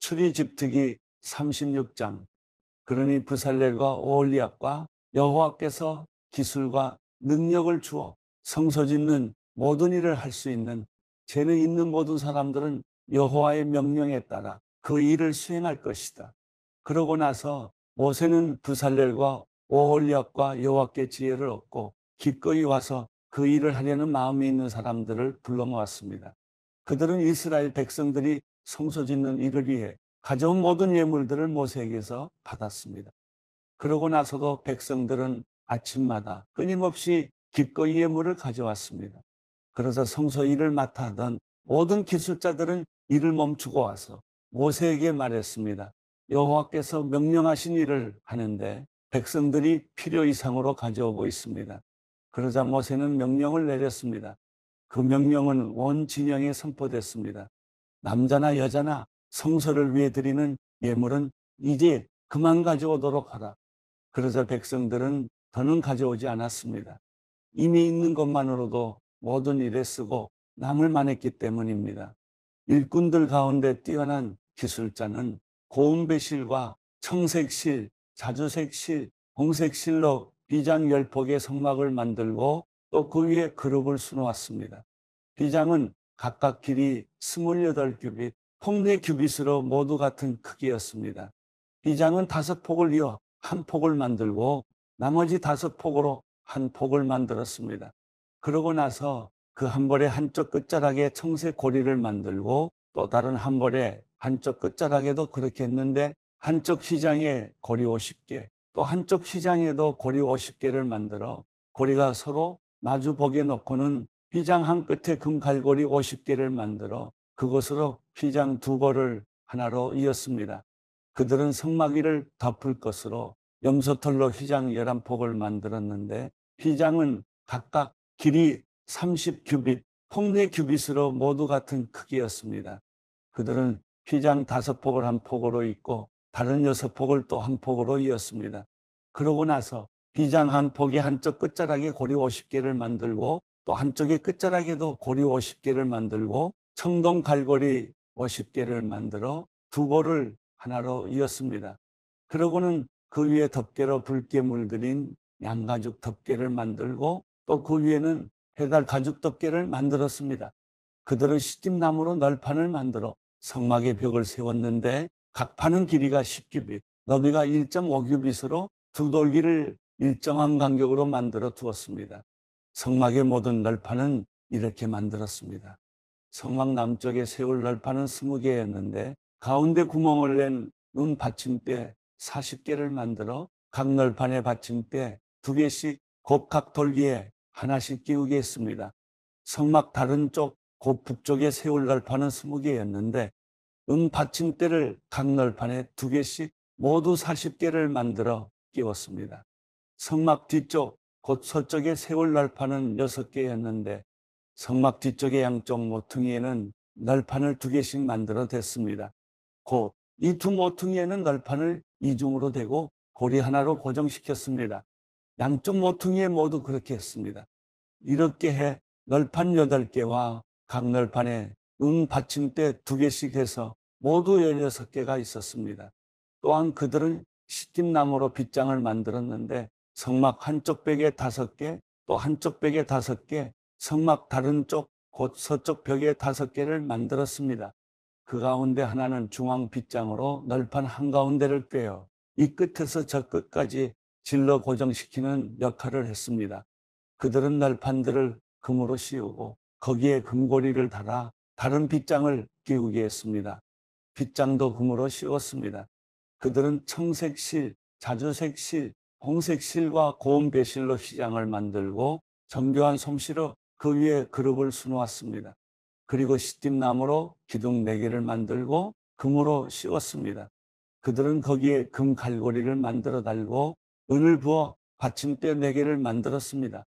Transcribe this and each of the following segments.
출애굽기 36장. 그러니 브살렐과 오홀리압과 여호와께서 기술과 능력을 주어 성소 짓는 모든 일을 할 수 있는 재능 있는 모든 사람들은 여호와의 명령에 따라 그 일을 수행할 것이다. 그러고 나서 모세는 브살렐과 오홀리압과 여호와께 지혜를 얻고 기꺼이 와서 그 일을 하려는 마음이 있는 사람들을 불러 모았습니다. 그들은 이스라엘 백성들이 성소 짓는 일을 위해 가져온 모든 예물들을 모세에게서 받았습니다. 그러고 나서도 백성들은 아침마다 끊임없이 기꺼이 예물을 가져왔습니다. 그래서 성소 일을 맡아 하던 모든 기술자들은 일을 멈추고 와서 모세에게 말했습니다. 여호와께서 명령하신 일을 하는데 백성들이 필요 이상으로 가져오고 있습니다. 그러자 모세는 명령을 내렸습니다. 그 명령은 온 진영에 선포됐습니다. 남자나 여자나 성소를 위해 드리는 예물은 이제 그만 가져오도록 하라. 그러자 백성들은 더는 가져오지 않았습니다. 이미 있는 것만으로도 모든 일에 쓰고 남을 만했기 때문입니다. 일꾼들 가운데 뛰어난 기술자는 고운 배실과 청색실, 자주색실, 홍색실로 비장 10폭의 성막을 만들고 또 그 위에 그룹을 수놓았습니다. 비장은 각각 길이 28규빗, 폭 4규빗으로 모두 같은 크기였습니다. 비장은 5폭을 이어 한 폭을 만들고 나머지 5폭으로 한 폭을 만들었습니다. 그러고 나서 그 한 벌의 한쪽 끝자락에 청색 고리를 만들고 또 다른 한 벌의 한쪽 끝자락에도 그렇게 했는데 한쪽 휘장에 고리 50개, 또 한쪽 휘장에도 고리 50개를 만들어 고리가 서로 마주 보게 놓고는 휘장 한 끝에 금갈고리 50개를 만들어 그것으로 휘장 2벌을 하나로 이었습니다. 그들은 성막 위를 덮을 것으로 염소털로 휘장 11폭을 만들었는데 휘장은 각각 길이 30규빗, 폭 4규빗으로 모두 같은 크기였습니다. 그들은 휘장 5폭을 한 폭으로 잇고 다른 6폭을 또 한 폭으로 이었습니다. 그러고 나서 휘장 한 폭의 한쪽 끝자락에 고리 50개를 만들고 또 한쪽의 끝자락에도 고리 50개를 만들고 청동 갈고리 50개를 만들어 2벌을 하나로 이었습니다. 그러고는 그 위에 덮개로 붉게 물들인 양가죽 덮개를 만들고 또 그 위에는 해달 가죽 덮개를 만들었습니다. 그들은 시tim나무로 널판을 만들어 성막의 벽을 세웠는데 각 판은 길이가 10규빗, 너비가 1.5규빗으로 두 돌기를 일정한 간격으로 만들어 두었습니다. 성막의 모든 널판은 이렇게 만들었습니다. 성막 남쪽에 세울 널판은 20개였는데 가운데 구멍을 낸 눈 받침대 40개를 만들어 각 널판의 받침대 2개씩 곱각 돌기에 하나씩 끼우게 했습니다. 성막 다른 쪽, 곧 북쪽에 세울 널판은 20개였는데 받침대를 각 널판에 2개씩 모두 40개를 만들어 끼웠습니다. 성막 뒤쪽, 곧 서쪽에 세울 널판은 6개였는데 성막 뒤쪽의 양쪽 모퉁이에는 널판을 2개씩 만들어 댔습니다. 곧 이 2모퉁이에는 널판을 이중으로 대고 고리 하나로 고정시켰습니다. 양쪽 모퉁이에 모두 그렇게 했습니다. 이렇게 해 널판 8개와 각 널판에 받침대 2개씩 해서 모두 16개가 있었습니다. 또한 그들은 시tim나무로 빗장을 만들었는데 성막 한쪽 벽에 5개, 또 한쪽 벽에 5개, 성막 다른 쪽, 곧 서쪽 벽에 5개를 만들었습니다. 그 가운데 하나는 중앙 빗장으로 널판 한가운데를 꿰어 이 끝에서 저 끝까지 질러 고정시키는 역할을 했습니다. 그들은 널판들을 금으로 씌우고 거기에 금고리를 달아 다른 빗장을 끼우게 했습니다. 빗장도 금으로 씌웠습니다. 그들은 청색실, 자주색실, 홍색실과 고운 배실로 휘장을 만들고 정교한 솜씨로 그 위에 그룹을 수놓았습니다. 그리고 시tim나무로 기둥 4개를 만들고 금으로 씌웠습니다. 그들은 거기에 금 갈고리를 만들어 달고 은을 부어 받침대 4개를 만들었습니다.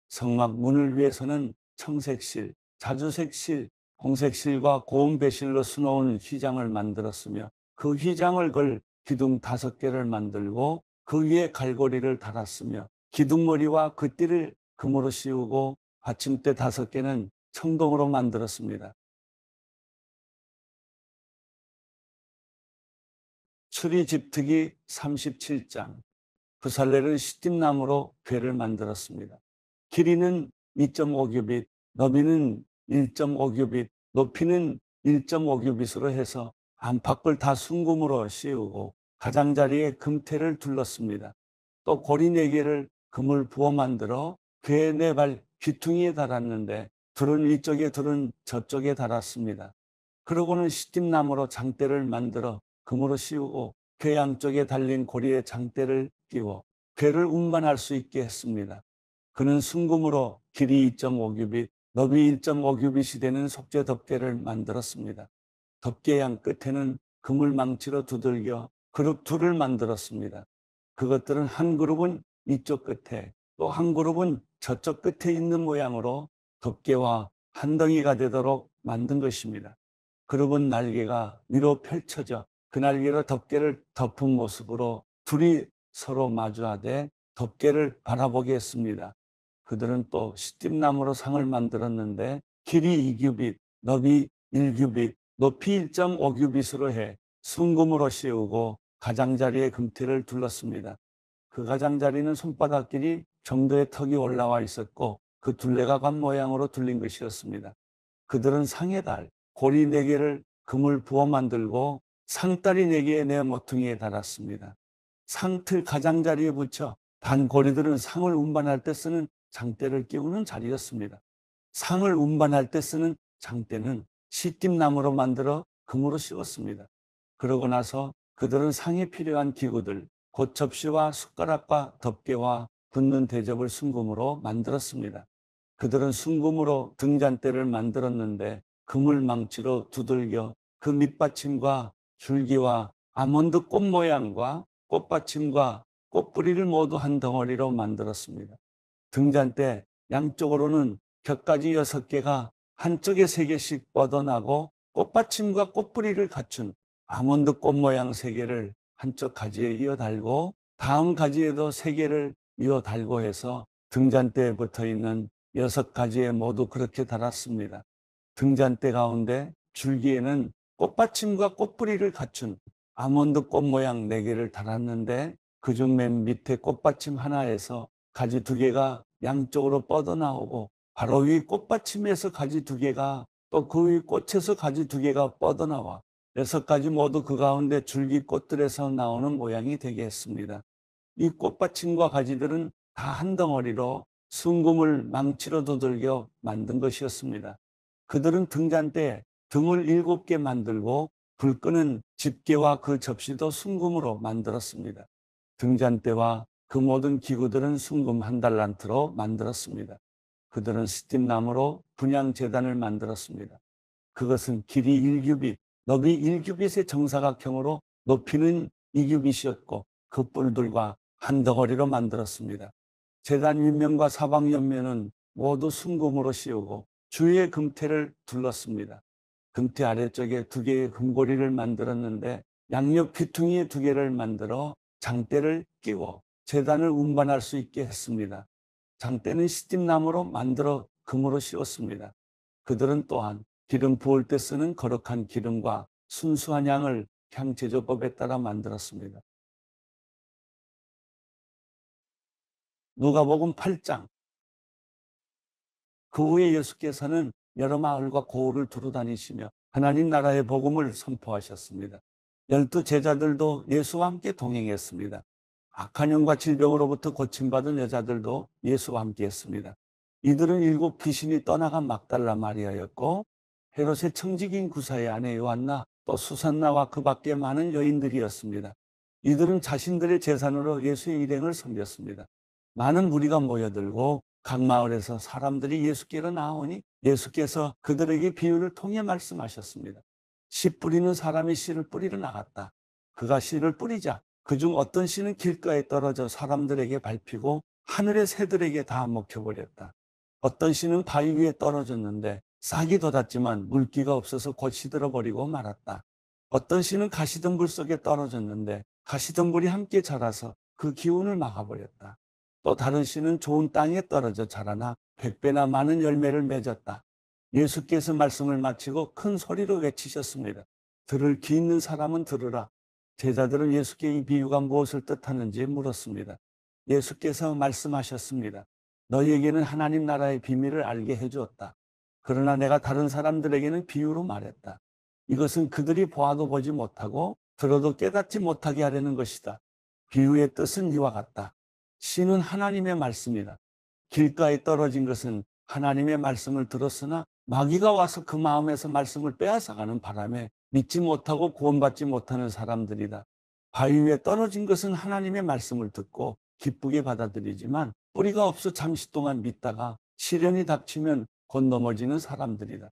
성막 문을 위해서는 청색실, 자주색실, 홍색실과 고운 배실로 수놓은 휘장을 만들었으며 그 휘장을 걸 기둥 5개를 만들고 그 위에 갈고리를 달았으며 기둥머리와 그 띠를 금으로 씌우고 받침대 5개는 청동으로 만들었습니다. 수리집특기 37장. 부살렐은 시팀나무로 궤를 만들었습니다. 길이는 2.5규빗, 너비는 1.5규빗, 높이는 1.5규빗으로 해서 안팎을 다 순금으로 씌우고 가장자리에 금테를 둘렀습니다. 또 고리 4개를 금을 부어 만들어 궤 4발 귀퉁이에 달았는데 둘은 이쪽에 둘은 저쪽에 달았습니다. 그러고는 시팀나무로 장대를 만들어 금으로 씌우고 궤 양쪽에 달린 고리에 장대를 끼워 궤를 운반할 수 있게 했습니다. 그는 순금으로 길이 2.5규빗, 너비 1.5규빗이 되는 속죄 덮개를 만들었습니다. 덮개 양 끝에는 금을 망치로 두들겨 그룹 둘을 만들었습니다. 그것들은 한 그룹은 이쪽 끝에 또 한 그룹은 저쪽 끝에 있는 모양으로 덮개와 한 덩이가 되도록 만든 것입니다. 그룹은 날개가 위로 펼쳐져 그 날개로 덮개를 덮은 모습으로 둘이 서로 마주하되 덮개를 바라보게 했습니다. 그들은 또 시팀나무로 상을 만들었는데 길이 2규빗, 너비 1규빗, 높이 1.5규빗으로 해 순금으로 씌우고 가장자리에 금테를 둘렀습니다. 그 가장자리는 손바닥 길이 정도의 턱이 올라와 있었고 그 둘레가 관 모양으로 둘린 것이었습니다. 그들은 상의 달, 고리 4개를 금을 부어 만들고 상다리 4개의 내 모퉁이에 달았습니다. 상틀 가장자리에 붙여 단 고리들은 상을 운반할 때 쓰는 장대를 끼우는 자리였습니다. 상을 운반할 때 쓰는 장대는 시팀나무로 만들어 금으로 씌웠습니다. 그러고 나서 그들은 상에 필요한 기구들, 곧 접시와 숟가락과 덮개와 붓는 대접을 순금으로 만들었습니다. 그들은 순금으로 등잔대를 만들었는데 금을 망치로 두들겨 그 밑받침과 줄기와 아몬드 꽃 모양과 꽃받침과 꽃뿌리를 모두 한 덩어리로 만들었습니다. 등잔대 양쪽으로는 곁가지 6개가 한쪽에 3개씩 뻗어나고 꽃받침과 꽃뿌리를 갖춘 아몬드 꽃 모양 3개를 한쪽 가지에 이어 달고 다음 가지에도 3개를 이어 달고 해서 등잔대에 붙어있는 6가지에 모두 그렇게 달았습니다. 등잔대 가운데 줄기에는 꽃받침과 꽃뿌리를 갖춘 아몬드 꽃 모양 4개를 달았는데 그중 맨 밑에 꽃받침 하나에서 가지 2개가 양쪽으로 뻗어나오고 바로 위 꽃받침에서 가지 2개가 또 그 위 꽃에서 가지 2개가 뻗어나와 6가지 모두 그 가운데 줄기 꽃들에서 나오는 모양이 되게 했습니다. 이 꽃받침과 가지들은 다 한 덩어리로 순금을 망치로 두들겨 만든 것이었습니다. 그들은 등잔대에 등을 7개 만들고 불 끄는 집게와 그 접시도 순금으로 만들었습니다. 등잔대와 그 모든 기구들은 순금 1달란트로 만들었습니다. 그들은 시팀나무로 분향 제단을 만들었습니다. 그것은 길이 1규빗, 너비 1규빗의 정사각형으로 높이는 2규빗이었고 그 뿔들과 한 덩어리로 만들었습니다. 제단 윗면과 사방 옆면은 모두 순금으로 씌우고 주위에 금테를 둘렀습니다. 금테 아래쪽에 2개의 금고리를 만들었는데 양옆 귀퉁이에 2개를 만들어 장대를 끼워 제단을 운반할 수 있게 했습니다. 장대는 시팀나무로 만들어 금으로 씌웠습니다. 그들은 또한 기름 부을 때 쓰는 거룩한 기름과 순수한 양을 향 제조법에 따라 만들었습니다. 누가복음 8장. 그 후에 예수께서는 여러 마을과 고을을 두루 다니시며 하나님 나라의 복음을 선포하셨습니다. 12 제자들도 예수와 함께 동행했습니다. 악한 영과 질병으로부터 고침받은 여자들도 예수와 함께 했습니다. 이들은 7 귀신이 떠나간 막달라 마리아였고 헤롯의 청지기인 구사의 아내 요한나 또 수산나와 그 밖에 많은 여인들이었습니다. 이들은 자신들의 재산으로 예수의 일행을 섬겼습니다. 많은 무리가 모여들고 각 마을에서 사람들이 예수께로 나오니 예수께서 그들에게 비유를 통해 말씀하셨습니다. 씨 뿌리는 사람이 씨를 뿌리러 나갔다. 그가 씨를 뿌리자 그중 어떤 씨는 길가에 떨어져 사람들에게 밟히고 하늘의 새들에게 다 먹혀버렸다. 어떤 씨는 바위 위에 떨어졌는데 싹이 돋았지만 물기가 없어서 곧 시들어버리고 말았다. 어떤 씨는 가시덤불 속에 떨어졌는데 가시덤불이 함께 자라서 그 기운을 막아버렸다. 또 다른 씨는 좋은 땅에 떨어져 자라나 100배나 많은 열매를 맺었다. 예수께서 말씀을 마치고 큰 소리로 외치셨습니다. 들을 귀 있는 사람은 들으라. 제자들은 예수께 이 비유가 무엇을 뜻하는지 물었습니다. 예수께서 말씀하셨습니다. 너희에게는 하나님 나라의 비밀을 알게 해주었다. 그러나 내가 다른 사람들에게는 비유로 말했다. 이것은 그들이 보아도 보지 못하고 들어도 깨닫지 못하게 하려는 것이다. 비유의 뜻은 이와 같다. 씨는 하나님의 말씀이다. 길가에 떨어진 것은 하나님의 말씀을 들었으나 마귀가 와서 그 마음에서 말씀을 빼앗아가는 바람에 믿지 못하고 구원받지 못하는 사람들이다. 바위 위에 떨어진 것은 하나님의 말씀을 듣고 기쁘게 받아들이지만 뿌리가 없어 잠시 동안 믿다가 시련이 닥치면 곧 넘어지는 사람들이다.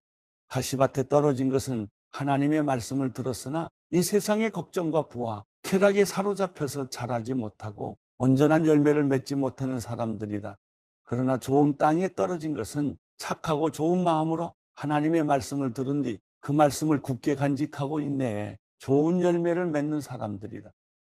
가시밭에 떨어진 것은 하나님의 말씀을 들었으나 이 세상의 걱정과 부와 쾌락에 사로잡혀서 자라지 못하고 온전한 열매를 맺지 못하는 사람들이다. 그러나 좋은 땅에 떨어진 것은 착하고 좋은 마음으로 하나님의 말씀을 들은 뒤 그 말씀을 굳게 간직하고 인내해 좋은 열매를 맺는 사람들이다.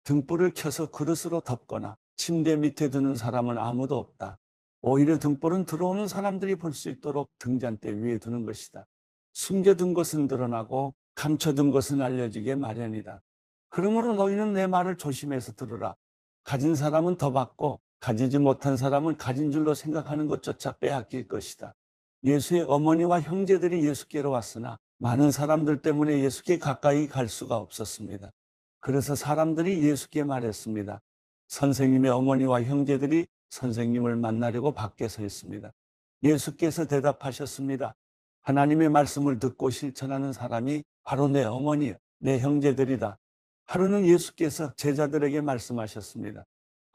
등불을 켜서 그릇으로 덮거나 침대 밑에 두는 사람은 아무도 없다. 오히려 등불은 들어오는 사람들이 볼 수 있도록 등잔대 위에 두는 것이다. 숨겨둔 것은 드러나고 감춰둔 것은 알려지게 마련이다. 그러므로 너희는 내 말을 조심해서 들으라. 가진 사람은 더 받고 가지지 못한 사람은 가진 줄로 생각하는 것조차 빼앗길 것이다. 예수의 어머니와 형제들이 예수께로 왔으나 많은 사람들 때문에 예수께 가까이 갈 수가 없었습니다. 그래서 사람들이 예수께 말했습니다. 선생님의 어머니와 형제들이 선생님을 만나려고 밖에 서 있습니다. 예수께서 대답하셨습니다. 하나님의 말씀을 듣고 실천하는 사람이 바로 내 어머니, 내 형제들이다. 하루는 예수께서 제자들에게 말씀하셨습니다.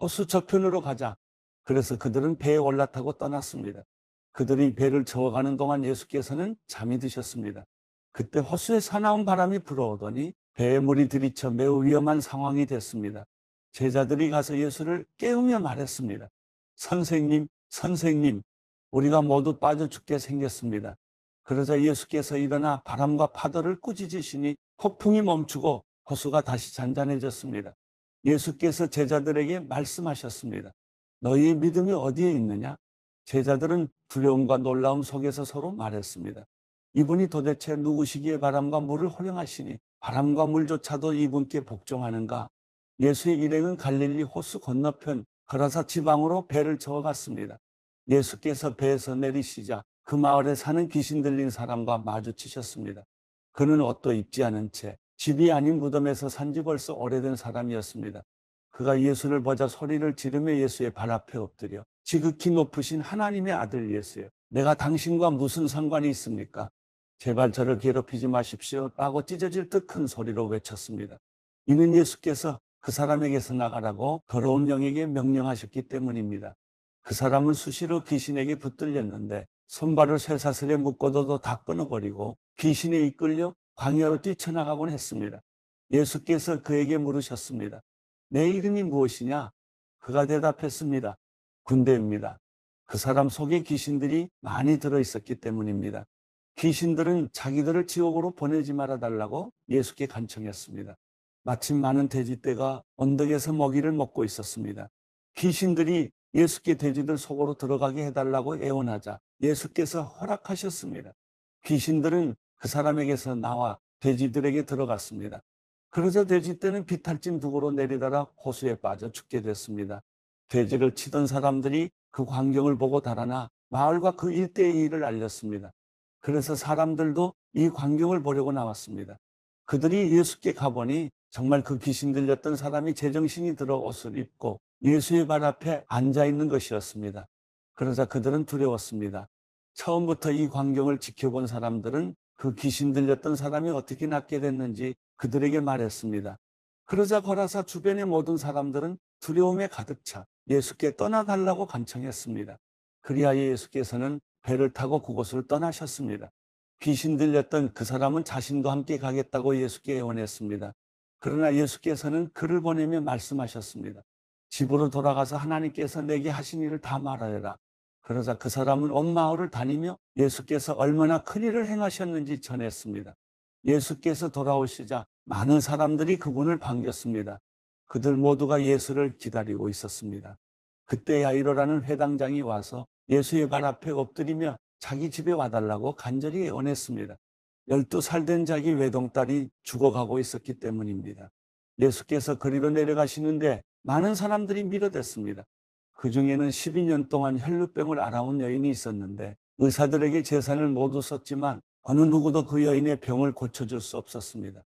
호수 저편으로 가자. 그래서 그들은 배에 올라타고 떠났습니다. 그들이 배를 저어가는 동안 예수께서는 잠이 드셨습니다. 그때 호수에 사나운 바람이 불어오더니 배에 물이 들이쳐 매우 위험한 상황이 됐습니다. 제자들이 가서 예수를 깨우며 말했습니다. 선생님, 선생님, 우리가 모두 빠져 죽게 생겼습니다. 그러자 예수께서 일어나 바람과 파도를 꾸짖으시니 폭풍이 멈추고 호수가 다시 잔잔해졌습니다. 예수께서 제자들에게 말씀하셨습니다. 너희의 믿음이 어디에 있느냐? 제자들은 두려움과 놀라움 속에서 서로 말했습니다. 이분이 도대체 누구시기에 바람과 물을 허용하시니 바람과 물조차도 이분께 복종하는가? 예수의 일행은 갈릴리 호수 건너편 거라사 지방으로 배를 저어갔습니다. 예수께서 배에서 내리시자 그 마을에 사는 귀신 들린 사람과 마주치셨습니다. 그는 옷도 입지 않은 채 집이 아닌 무덤에서 산지 벌써 오래된 사람이었습니다. 그가 예수를 보자 소리를 지르며 예수의 발 앞에 엎드려 지극히 높으신 하나님의 아들 예수여, 내가 당신과 무슨 상관이 있습니까? 제발 저를 괴롭히지 마십시오 라고 찢어질 듯 큰 소리로 외쳤습니다. 이는 예수께서 그 사람에게서 나가라고 더러운 영에게 명령하셨기 때문입니다. 그 사람은 수시로 귀신에게 붙들렸는데 손발을 쇠사슬에 묶어둬도 다 끊어버리고 귀신에 이끌려 광야로 뛰쳐나가곤 했습니다. 예수께서 그에게 물으셨습니다. 내 이름이 무엇이냐? 그가 대답했습니다. 군대입니다. 그 사람 속에 귀신들이 많이 들어있었기 때문입니다. 귀신들은 자기들을 지옥으로 보내지 말아달라고 예수께 간청했습니다. 마침 많은 돼지떼가 언덕에서 먹이를 먹고 있었습니다. 귀신들이 예수께 돼지들 속으로 들어가게 해달라고 애원하자 예수께서 허락하셨습니다. 귀신들은 그 사람에게서 나와 돼지들에게 들어갔습니다. 그러자 돼지떼는 비탈진 두고로 내리다가 호수에 빠져 죽게 됐습니다. 돼지를 치던 사람들이 그 광경을 보고 달아나 마을과 그 일대의 일을 알렸습니다. 그래서 사람들도 이 광경을 보려고 나왔습니다. 그들이 예수께 가보니 정말 그 귀신 들렸던 사람이 제정신이 들어 옷을 입고 예수의 발 앞에 앉아 있는 것이었습니다. 그러자 그들은 두려웠습니다. 처음부터 이 광경을 지켜본 사람들은 그 귀신 들렸던 사람이 어떻게 낫게 됐는지 그들에게 말했습니다. 그러자 거라사 주변의 모든 사람들은 두려움에 가득 차 예수께 떠나달라고 간청했습니다. 그리하여 예수께서는 배를 타고 그곳을 떠나셨습니다. 귀신 들렸던 그 사람은 자신도 함께 가겠다고 예수께 애원했습니다. 그러나 예수께서는 그를 보내며 말씀하셨습니다. 집으로 돌아가서 하나님께서 내게 하신 일을 다 말하여라. 그러자 그 사람은 온 마을을 다니며 예수께서 얼마나 큰 일을 행하셨는지 전했습니다. 예수께서 돌아오시자 많은 사람들이 그분을 반겼습니다. 그들 모두가 예수를 기다리고 있었습니다. 그때 야이로라는 회당장이 와서 예수의 발 앞에 엎드리며 자기 집에 와달라고 간절히 애원했습니다. 12살 된 자기 외동딸이 죽어가고 있었기 때문입니다. 예수께서 그리로 내려가시는데 많은 사람들이 밀어댔습니다. 그 중에는 12년 동안 혈루병을 앓아온 여인이 있었는데 의사들에게 재산을 모두 썼지만 어느 누구도 그 여인의 병을 고쳐줄 수 없었습니다.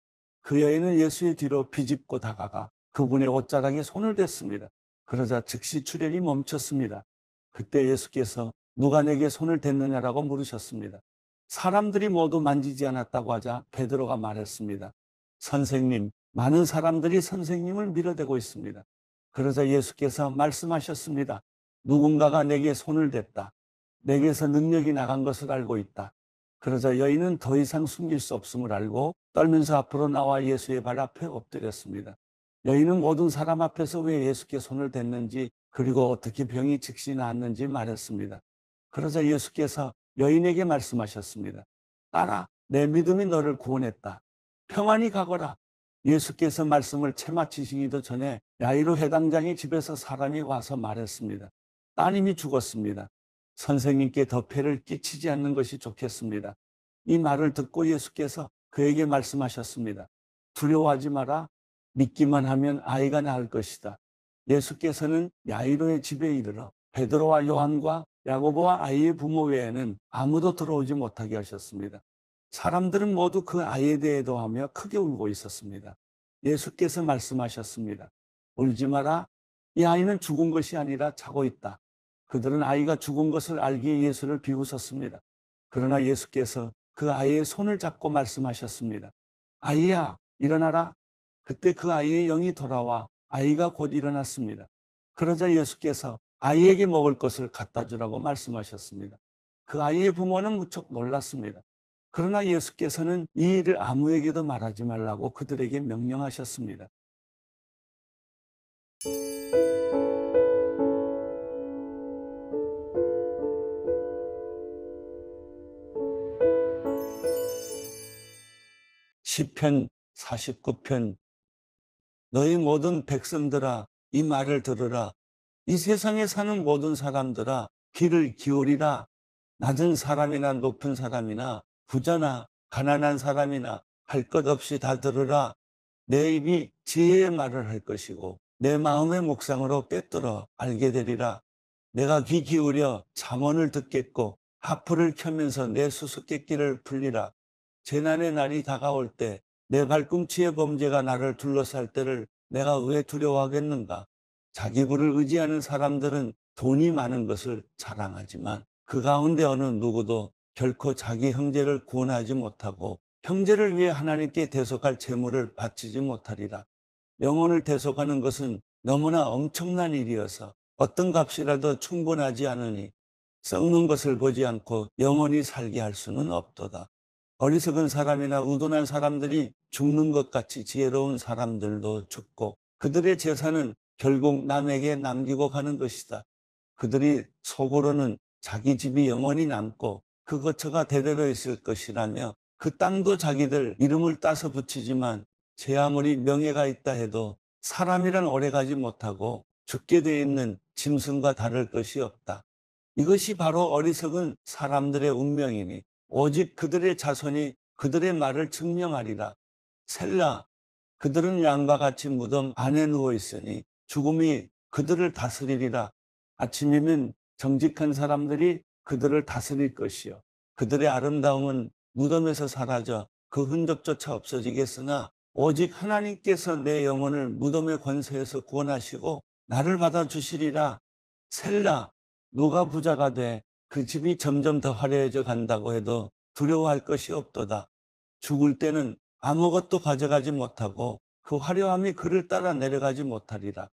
그 여인은 예수의 뒤로 비집고 다가가 그분의 옷자락에 손을 댔습니다. 그러자 즉시 출혈이 멈췄습니다. 그때 예수께서 누가 내게 손을 댔느냐라고 물으셨습니다. 사람들이 모두 만지지 않았다고 하자 베드로가 말했습니다. 선생님, 많은 사람들이 선생님을 밀어대고 있습니다. 그러자 예수께서 말씀하셨습니다. 누군가가 내게 손을 댔다. 내게서 능력이 나간 것을 알고 있다. 그러자 여인은 더 이상 숨길 수 없음을 알고 떨면서 앞으로 나와 예수의 발 앞에 엎드렸습니다. 여인은 모든 사람 앞에서 왜 예수께 손을 댔는지 그리고 어떻게 병이 즉시 나았는지 말했습니다. 그러자 예수께서 여인에게 말씀하셨습니다. 딸아, 내 믿음이 너를 구원했다. 평안히 가거라. 예수께서 말씀을 채 마치시기도 전에 야이로 회당장의 집에서 사람이 와서 말했습니다. 따님이 죽었습니다. 선생님께 더 폐를 끼치지 않는 것이 좋겠습니다. 이 말을 듣고 예수께서 그에게 말씀하셨습니다. 두려워하지 마라. 믿기만 하면 아이가 낳을 것이다. 예수께서는 야이로의 집에 이르러 베드로와 요한과 야고보와 아이의 부모 외에는 아무도 들어오지 못하게 하셨습니다. 사람들은 모두 그 아이에 대해도하며 크게 울고 있었습니다. 예수께서 말씀하셨습니다. 울지 마라. 이 아이는 죽은 것이 아니라 자고 있다. 그들은 아이가 죽은 것을 알기에 예수를 비웃었습니다. 그러나 예수께서 그 아이의 손을 잡고 말씀하셨습니다. 아이야, 일어나라. 그때 그 아이의 영이 돌아와 아이가 곧 일어났습니다. 그러자 예수께서 아이에게 먹을 것을 갖다 주라고 말씀하셨습니다. 그 아이의 부모는 무척 놀랐습니다. 그러나 예수께서는 이 일을 아무에게도 말하지 말라고 그들에게 명령하셨습니다. 시편 49편 너희 모든 백성들아 이 말을 들으라. 이 세상에 사는 모든 사람들아 귀를 기울이라. 낮은 사람이나 높은 사람이나 부자나 가난한 사람이나 할 것 없이 다 들으라. 내 입이 지혜의 말을 할 것이고 내 마음의 묵상으로 꿰뚫어 알게 되리라. 내가 귀 기울여 잠언을 듣겠고 하프를 켜면서 내 수수께끼를 풀리라. 재난의 날이 다가올 때 내 발꿈치의 범죄가 나를 둘러쌀 때를 내가 왜 두려워하겠는가. 자기 부를 의지하는 사람들은 돈이 많은 것을 자랑하지만 그 가운데 어느 누구도 결코 자기 형제를 구원하지 못하고 형제를 위해 하나님께 대속할 재물을 바치지 못하리라. 영혼을 대속하는 것은 너무나 엄청난 일이어서 어떤 값이라도 충분하지 않으니 썩는 것을 보지 않고 영원히 살게 할 수는 없도다. 어리석은 사람이나 우둔한 사람들이 죽는 것 같이 지혜로운 사람들도 죽고 그들의 재산은 결국 남에게 남기고 가는 것이다. 그들이 속으로는 자기 집이 영원히 남고 그 거처가 대대로 있을 것이라며 그 땅도 자기들 이름을 따서 붙이지만 제 아무리 명예가 있다 해도 사람이란 오래가지 못하고 죽게 돼 있는 짐승과 다를 것이 없다. 이것이 바로 어리석은 사람들의 운명이니 오직 그들의 자손이 그들의 말을 증명하리라. 셀라, 그들은 양과 같이 무덤 안에 누워 있으니 죽음이 그들을 다스리리라. 아침이면 정직한 사람들이 그들을 다스릴 것이요 그들의 아름다움은 무덤에서 사라져 그 흔적조차 없어지겠으나 오직 하나님께서 내 영혼을 무덤의 권세에서 구원하시고 나를 받아주시리라. 셀라, 누가 부자가 돼 그 집이 점점 더 화려해져 간다고 해도 두려워할 것이 없도다. 죽을 때는 아무것도 가져가지 못하고 그 화려함이 그를 따라 내려가지 못하리라.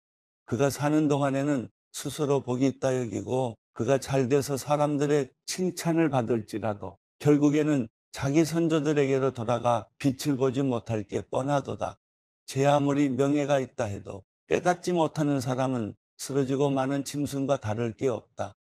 그가 사는 동안에는 스스로 복이 있다 여기고 그가 잘 돼서 사람들의 칭찬을 받을지라도 결국에는 자기 선조들에게로 돌아가 빛을 보지 못할 게 뻔하도다. 제 아무리 명예가 있다 해도 깨닫지 못하는 사람은 쓰러지고 마는 짐승과 다를 게 없다.